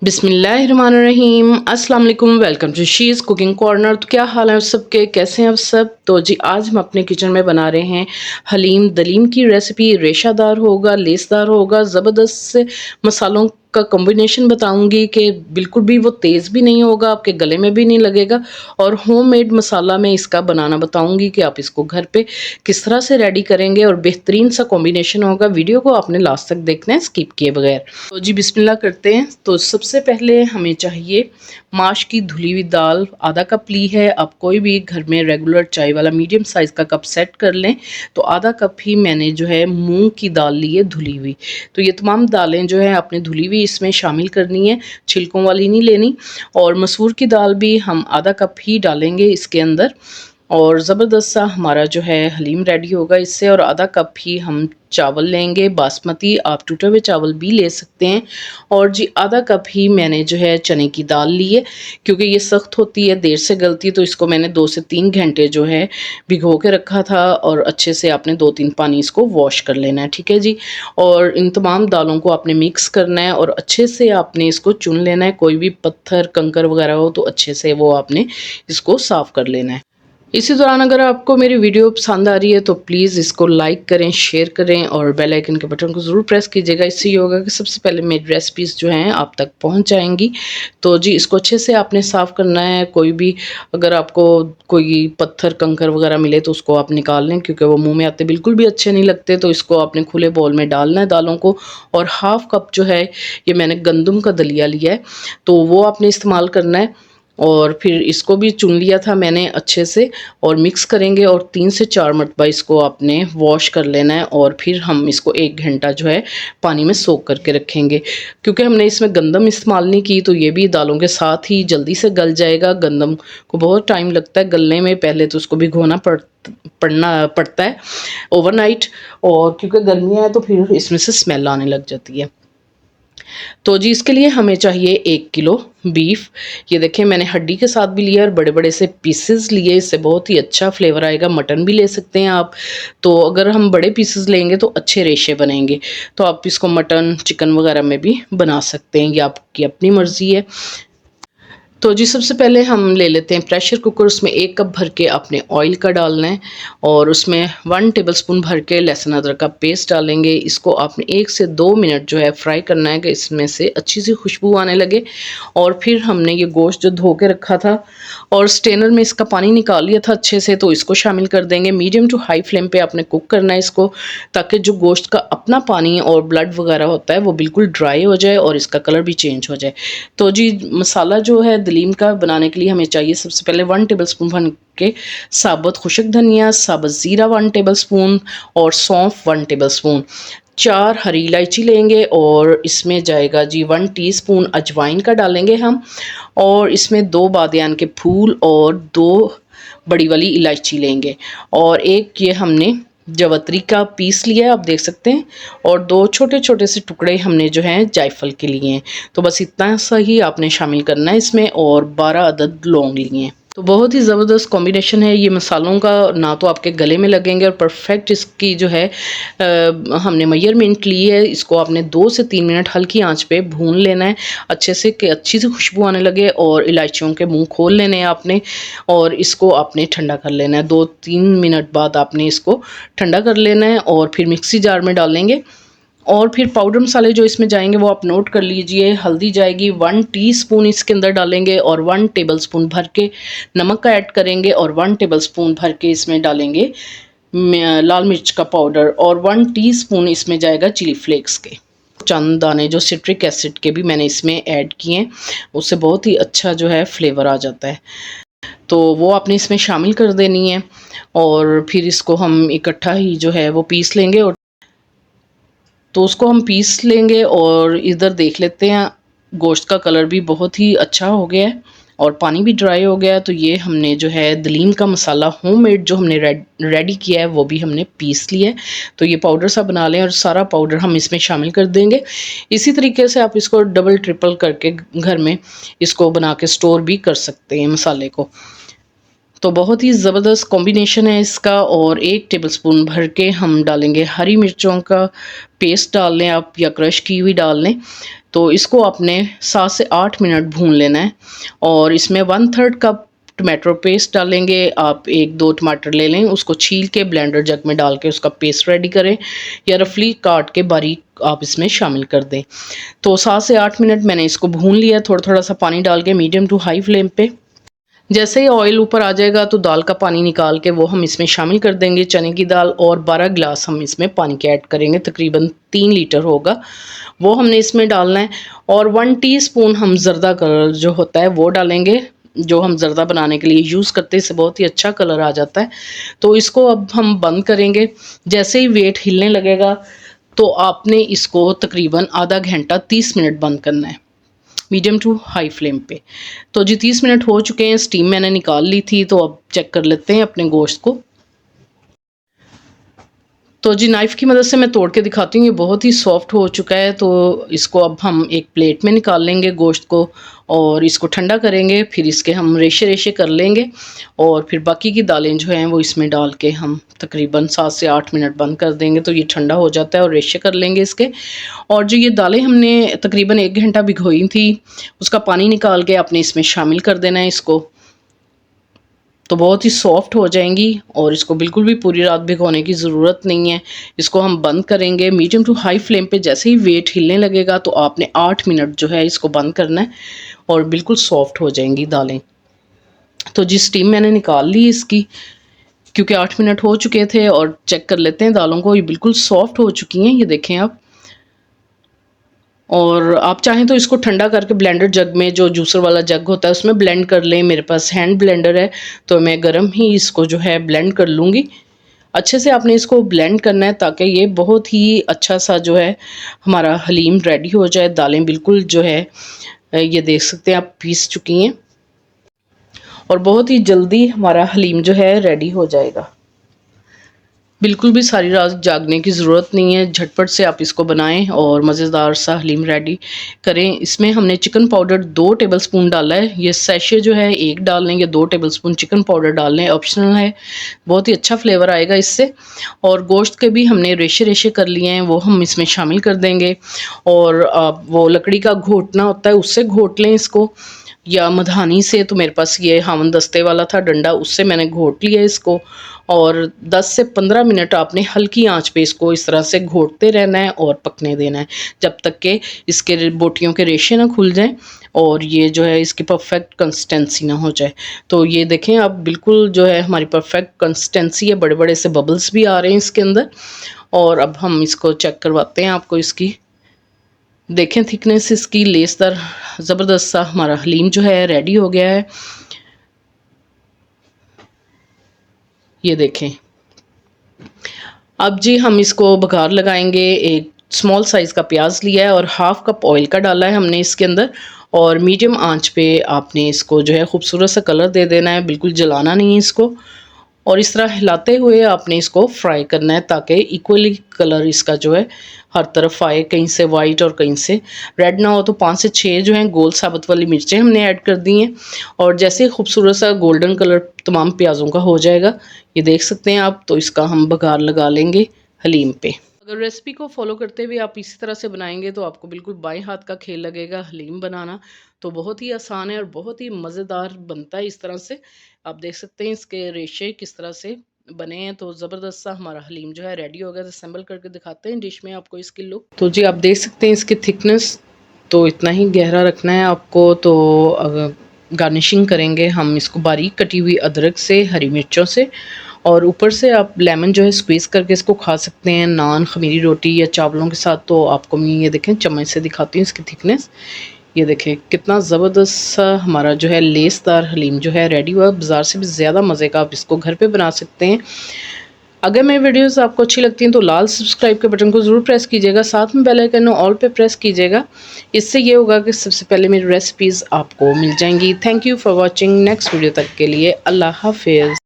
बिस्मिल्लाहिर्रहमानिर्रहीम अस्सलाम वालेकुम। Welcome to she's cooking corner. तो क्या हाल है आप सबके, कैसे हैं आप सब। तो जी आज हम अपने किचन में बना रहे हैं हलीम दलीम की रेसिपी। रेशादार होगा, लेसदार होगा, ज़बरदस्त से मसालों का कॉम्बिनेशन बताऊंगी कि बिल्कुल भी वो तेज़ भी नहीं होगा, आपके गले में भी नहीं लगेगा। और होममेड मसाला मैं इसका बनाना बताऊंगी कि आप इसको घर पे किस तरह से रेडी करेंगे और बेहतरीन सा कॉम्बिनेशन होगा। वीडियो को आपने लास्ट तक देखना है स्किप किए बगैर। तो जी बिस्मिल्लाह करते हैं। तो सबसे पहले हमें चाहिए माश की धुली हुई दाल, आधा कप ली है। आप कोई भी घर में रेगुलर चाय वाला मीडियम साइज़ का कप सेट कर लें। तो आधा कप ही मैंने जो है मूंग की दाल ली है धुली हुई। तो ये तमाम दालें जो है आपने धुली हुई इसमें शामिल करनी है, छिलकों वाली नहीं लेनी। और मसूर की दाल भी हम आधा कप ही डालेंगे इसके अंदर। और ज़बरदस्त सा हमारा जो है हलीम रेडी होगा इससे। और आधा कप ही हम चावल लेंगे बासमती, आप टूटे हुए चावल भी ले सकते हैं। और जी आधा कप ही मैंने जो है चने की दाल ली है, क्योंकि ये सख्त होती है, देर से गलती है, तो इसको मैंने 2 से 3 घंटे जो है भिगो के रखा था। और अच्छे से आपने 2-3 पानी इसको वॉश कर लेना है, ठीक है जी। और इन तमाम दालों को आपने मिक्स करना है और अच्छे से आपने इसको चुन लेना है। कोई भी पत्थर कंकर वगैरह हो तो अच्छे से वो आपने इसको साफ़ कर लेना है। इसी दौरान अगर आपको मेरी वीडियो पसंद आ रही है तो प्लीज़ इसको लाइक करें, शेयर करें और बेल आइकन के बटन को ज़रूर प्रेस कीजिएगा। इससे ये होगा कि सबसे पहले मेरी रेसिपीज़ जो हैं आप तक पहुंच जाएंगी। तो जी इसको अच्छे से आपने साफ़ करना है। कोई भी अगर आपको कोई पत्थर कंकर वगैरह मिले तो उसको आप निकाल लें, क्योंकि वो मुँह में आते बिल्कुल भी अच्छे नहीं लगते। तो इसको आपने खुले बाउल में डालना है दालों को। और हाफ़ कप जो है ये मैंने गंदम का दलिया लिया है, तो वो आपने इस्तेमाल करना है। और फिर इसको भी चुन लिया था मैंने अच्छे से। और मिक्स करेंगे और 3 से 4 मरतबा इसको आपने वॉश कर लेना है। और फिर हम इसको 1 घंटा जो है पानी में सोक करके रखेंगे, क्योंकि हमने इसमें गंदम इस्तेमाल नहीं की तो ये भी दालों के साथ ही जल्दी से गल जाएगा। गंदम को बहुत टाइम लगता है गलने में, पहले तो उसको भिगोना पड़ता है ओवरनाइट। और क्योंकि गर्मियाँ हैं तो फिर इसमें से स्मेल आने लग जाती है। तो जी इसके लिए हमें चाहिए 1 किलो बीफ। ये देखें मैंने हड्डी के साथ भी लिया और बड़े बड़े से पीसेस लिए, इससे बहुत ही अच्छा फ्लेवर आएगा। मटन भी ले सकते हैं आप, तो अगर हम बड़े पीसेस लेंगे तो अच्छे रेशे बनेंगे। तो आप इसको मटन चिकन वगैरह में भी बना सकते हैं, ये आपकी अपनी मर्ज़ी है। तो जी सबसे पहले हम ले लेते हैं प्रेशर कुकर। उसमें 1 कप भर के आपने ऑयल का डालना है और उसमें 1 टेबलस्पून भर के लहसुन अदरक का पेस्ट डालेंगे। इसको आपने 1 से 2 मिनट जो है फ्राई करना है कि इसमें से अच्छी सी खुशबू आने लगे। और फिर हमने ये गोश्त जो धो के रखा था और स्ट्रेनर में इसका पानी निकाल लिया था अच्छे से, तो इसको शामिल कर देंगे। मीडियम टू हाई फ्लेम पे आपने कुक करना है इसको, ताकि जो गोश्त का अपना पानी और ब्लड वगैरह होता है वो बिल्कुल ड्राई हो जाए और इसका कलर भी चेंज हो जाए। तो जी मसाला जो है दलीम का बनाने के लिए हमें चाहिए सबसे पहले 1 टेबलस्पून भर के साबुत खुशक धनिया, साबुत ज़ीरा 1 टेबलस्पून और सौंफ 1 टेबलस्पून। 4 हरी इलायची लेंगे और इसमें जाएगा जी 1 टीस्पून अजवाइन का डालेंगे हम। और इसमें 2 बादियान के फूल और 2 बड़ी वाली इलायची लेंगे। और एक ये हमने जवत्री का पीस लिया है, आप देख सकते हैं। और 2 छोटे छोटे से टुकड़े हमने जो हैं जायफल के लिए हैं। तो बस इतना सा ही आपने शामिल करना है इसमें। और 12 अदद लौंग लिए हैं। तो बहुत ही ज़बरदस्त कॉम्बिनेशन है ये मसालों का, ना तो आपके गले में लगेंगे। और परफेक्ट इसकी जो है हमने मेजरमेंट ली है। इसको आपने 2 से 3 मिनट हल्की आंच पे भून लेना है अच्छे से, कि अच्छी सी खुशबू आने लगे। और इलायचियों के मुंह खोल लेने हैं आपने और इसको आपने ठंडा कर लेना है। 2-3 मिनट बाद आपने इसको ठंडा कर लेना है और फिर मिक्सी जार में डालेंगे। और फिर पाउडर मसाले जो इसमें जाएंगे वो आप नोट कर लीजिए। हल्दी जाएगी 1 टीस्पून इसके अंदर डालेंगे और 1 टेबलस्पून भर के नमक का ऐड करेंगे। और 1 टेबलस्पून भर के इसमें डालेंगे लाल मिर्च का पाउडर। और 1 टीस्पून इसमें जाएगा चिली फ्लेक्स के चंद दाने जो सिट्रिक एसिड के भी मैंने इसमें ऐड किए हैं, उससे बहुत ही अच्छा जो है फ्लेवर आ जाता है। तो वो आपने इसमें शामिल कर देनी है। और फिर इसको हम इकट्ठा ही जो है वो पीस लेंगे। और तो उसको हम पीस लेंगे। और इधर देख लेते हैं गोश्त का कलर भी बहुत ही अच्छा हो गया है और पानी भी ड्राई हो गया है। तो ये हमने जो है दलीम का मसाला होममेड जो हमने रेडी किया है वो भी हमने पीस लिया है। तो ये पाउडर सा बना लें और सारा पाउडर हम इसमें शामिल कर देंगे। इसी तरीके से आप इसको डबल ट्रिपल करके घर में इसको बना के स्टोर भी कर सकते हैं मसाले को। तो बहुत ही ज़बरदस्त कॉम्बिनेशन है इसका। और 1 टेबलस्पून भर के हम डालेंगे हरी मिर्चों का पेस्ट डाल लें आप, या क्रश की हुई डाल लें। तो इसको आपने 7 से 8 मिनट भून लेना है। और इसमें 1/3 कप टमाटो पेस्ट डालेंगे आप। 1-2 टमाटर ले लें, उसको छील के ब्लेंडर जग में डाल के उसका पेस्ट रेडी करें, या रफली काट के बारीक आप इसमें शामिल कर दें। तो 7 से 8 मिनट मैंने इसको भून लिया, थोड़ा थोड़ा सा पानी डाल के मीडियम टू हाई फ्लेम पे। जैसे ही ऑयल ऊपर आ जाएगा तो दाल का पानी निकाल के वो हम इसमें शामिल कर देंगे, चने की दाल। और 12 गिलास हम इसमें पानी के ऐड करेंगे, तकरीबन 3 लीटर होगा, वो हमने इसमें डालना है। और 1 टीस्पून हम ज़र्दा कलर जो होता है वो डालेंगे, जो हम ज़र्दा बनाने के लिए यूज़ करते हैं, इससे बहुत ही अच्छा कलर आ जाता है। तो इसको अब हम बंद करेंगे। जैसे ही वेट हिलने लगेगा तो आपने इसको तकरीबन आधा घंटा 30 मिनट बंद करना है, मीडियम टू हाई फ्लेम पे। तो जी 30 मिनट हो चुके हैं, स्टीम मैंने निकाल ली थी। तो अब चेक कर लेते हैं अपने गोश्त को। तो जी नाइफ़ की मदद से मैं तोड़ के दिखाती हूँ, ये बहुत ही सॉफ्ट हो चुका है। तो इसको अब हम एक प्लेट में निकाल लेंगे गोश्त को, और इसको ठंडा करेंगे। फिर इसके हम रेशे रेशे कर लेंगे, और फिर बाकी की दालें जो हैं वो इसमें डाल के हम तकरीबन 7 से 8 मिनट बंद कर देंगे। तो ये ठंडा हो जाता है और रेशे कर लेंगे इसके। और जो ये दालें हमने तकरीबन 1 घंटा भिगोई थी, उसका पानी निकाल के आपने इसमें शामिल कर देना है इसको। तो बहुत ही सॉफ्ट हो जाएंगी, और इसको बिल्कुल भी पूरी रात भिगोने की ज़रूरत नहीं है। इसको हम बंद करेंगे मीडियम टू हाई फ्लेम पे। जैसे ही वेट हिलने लगेगा तो आपने 8 मिनट जो है इसको बंद करना है, और बिल्कुल सॉफ्ट हो जाएंगी दालें। तो जी स्टीम मैंने निकाल ली इसकी, क्योंकि 8 मिनट हो चुके थे। और चेक कर लेते हैं दालों को, ये बिल्कुल सॉफ्ट हो चुकी हैं, ये देखें आप। और आप चाहें तो इसको ठंडा करके ब्लेंडर जग में, जो जूसर वाला जग होता है, उसमें ब्लेंड कर लें। मेरे पास हैंड ब्लेंडर है, तो मैं गर्म ही इसको जो है ब्लेंड कर लूँगी। अच्छे से आपने इसको ब्लेंड करना है, ताकि ये बहुत ही अच्छा सा जो है हमारा हलीम रेडी हो जाए। दालें बिल्कुल जो है ये देख सकते हैं आप पीस चुकी हैं, और बहुत ही जल्दी हमारा हलीम जो है रेडी हो जाएगा। बिल्कुल भी सारी रात जागने की ज़रूरत नहीं है, झटपट से आप इसको बनाएं और मज़ेदार सा हलीम रेडी करें। इसमें हमने चिकन पाउडर 2 टेबलस्पून डाला है। ये सैशे जो है 1 डाल लें, या 2 टेबलस्पून चिकन पाउडर डाल लें, ऑप्शनल है, बहुत ही अच्छा फ्लेवर आएगा इससे। और गोश्त के भी हमने रेशे रेशे कर लिए हैं, वो हम इसमें शामिल कर देंगे। और वो लकड़ी का घोटना होता है, उससे घोट लें इसको, या मधानी से। तो मेरे पास ये हावन दस्ते वाला था डंडा, उससे मैंने घोट लिया इसको। और 10 से 15 मिनट आपने हल्की आंच पे इसको इस तरह से घोटते रहना है और पकने देना है, जब तक कि इसके बोटियों के रेशे ना खुल जाएं, और ये जो है इसकी परफेक्ट कंसिस्टेंसी ना हो जाए। तो ये देखें आप, बिल्कुल जो है हमारी परफेक्ट कंसिस्टेंसी है, बड़े बड़े से बबल्स भी आ रहे हैं इसके अंदर। और अब हम इसको चेक करवाते हैं आपको इसकी। देखें थिकनेस इसकी लेसदार, ज़बरदस्त सा हमारा हलीम जो है रेडी हो गया है। ये देखें। अब जी हम इसको बघार लगाएंगे। एक स्मॉल साइज़ का प्याज लिया है, और हाफ कप ऑयल का डाला है हमने इसके अंदर। और मीडियम आंच पे आपने इसको जो है खूबसूरत सा कलर दे देना है, बिल्कुल जलाना नहीं है इसको। और इस तरह हिलाते हुए आपने इसको फ्राई करना है, ताकि इक्वली कलर इसका जो है हर तरफ आए, कहीं से वाइट और कहीं से रेड ना हो। तो 5 से 6 जो हैं गोल साबुत वाली मिर्चें हमने ऐड कर दी हैं। और जैसे खूबसूरत सा गोल्डन कलर तमाम प्याज़ों का हो जाएगा, ये देख सकते हैं आप, तो इसका हम बघार लगा लेंगे हलीम पे। अगर रेसिपी को फॉलो करते हुए आप इसी तरह से बनाएंगे तो आपको बिल्कुल बाएं हाथ का खेल लगेगा हलीम बनाना। तो बहुत ही आसान है और बहुत ही मज़ेदार बनता है इस तरह से। आप देख सकते हैं इसके रेशे किस तरह से बने हैं। तो ज़बरदस्त सा हमारा हलीम जो है रेडी हो गया। तो असेंबल करके दिखाते हैं डिश में आपको इसकी लुक। तो जी आप देख सकते हैं इसकी थिकनेस, तो इतना ही गहरा रखना है आपको। तो अगर गार्निशिंग करेंगे हम इसको बारीक कटी हुई अदरक से, हरी मिर्चों से, और ऊपर से आप लेमन जो है स्क्वीज़ करके इसको खा सकते हैं नान, खमीरी रोटी या चावलों के साथ। तो आपको मैं ये देखें चम्मच से दिखाती हूँ इसकी थिकनेस। ये देखें कितना ज़बरदस्त सा हमारा जो है लेसदार हलीम जो है रेडी हुआ। बाज़ार से भी ज़्यादा मज़े का आप इसको घर पे बना सकते हैं। अगर मेरी वीडियोस आपको अच्छी लगती हैं तो लाल सब्सक्राइब के बटन को ज़रूर प्रेस कीजिएगा, साथ में बेल आइकन ऑल पे प्रेस कीजिएगा। इससे ये होगा कि सबसे पहले मेरी रेसिपीज़ आपको मिल जाएंगी। Thank you for watching. Next video तक के लिए अल्लाह हाफिज़।